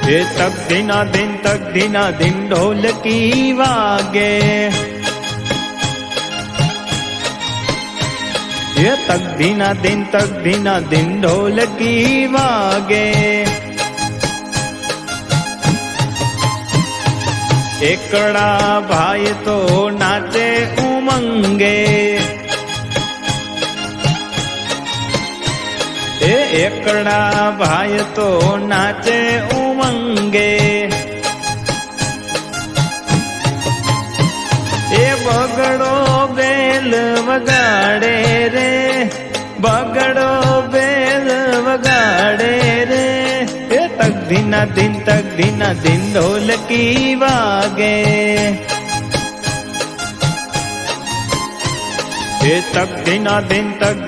ये तक दिना दिन ढोलकी वागे। ये तक दिना दिन ढोलकी वागे। एकड़ा भाई तो नाचे उमंगे। एकड़ा भाई तो नाचे उमंगे। ए बगड़ो बेल वगाड़े रे, बगड़ो बेल वगाड़े रे। ए तक दिना दिन ढोलकी वागे। ये तक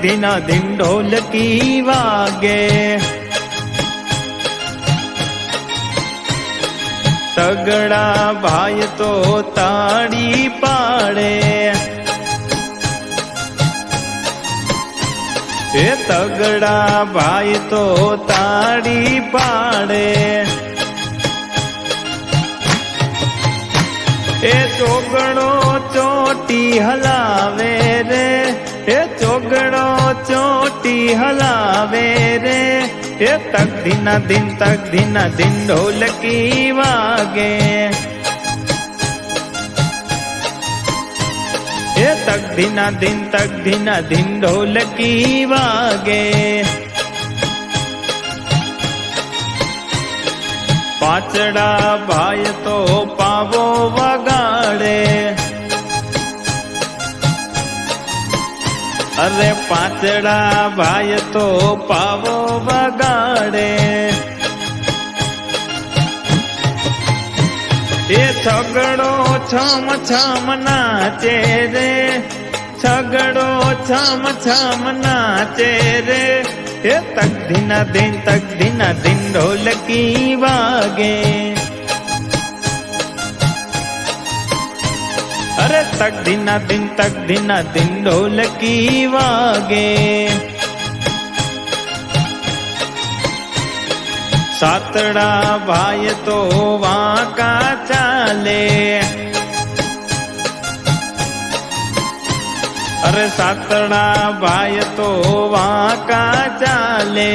दिना दिन ढोलकी वागे। तगड़ा भाई तो ताड़ी पाड़े। ये तगड़ा भाई तो ताड़ी पाड़े। ए चोगड़ो चोटी हलावे रे, ए चोगड़ो चोटी हलावे रे। ए तक दिना दिन ढोलकी वागे। ए तक दिना दिन ढोलकी वागे। पाचड़ा भाई तो पावो वगाड़े। अरे पाचड़ा भाई तो पावो वगाड़े। ये छगड़ो छम नाचे रे, छगड़ो छम नाचे रे। ये तक दिना दिन ढोलकी वागे। अरे तक दिना दिन ढोलकी वागे। सातड़ा भाई तो वाका चाले। अरे सातड़ा भाई तो वाका चाले।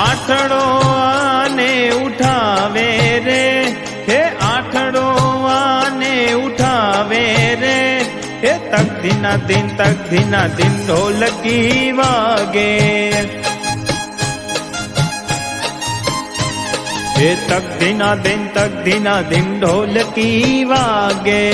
आठड़ो आने उठावे रे, हे आठड़ो आने उठावे रे। हे तक दिना दिन ढोलकी वागे। ये तक दिना दिन ढोलकी वागे।